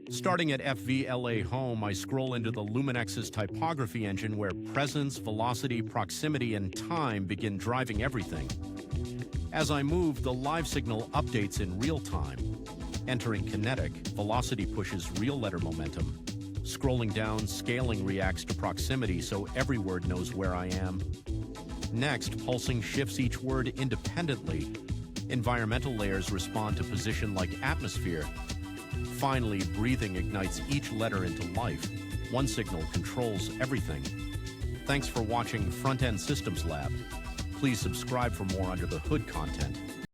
Starting at FVLA Home, I scroll into the Lumenexus Typography engine where presence, velocity, proximity, and time begin driving everything. As I move, the live signal updates in real time. Entering kinetic, velocity pushes real letter momentum. Scrolling down, scaling reacts to proximity so every word knows where I am. Next, pulsing shifts each word independently. Environmental layers respond to position like atmosphere. Finally, breathing ignites each letter into life. One signal controls everything. Thanks for watching FrontEnd Systems Lab. Please subscribe for more under the hood content.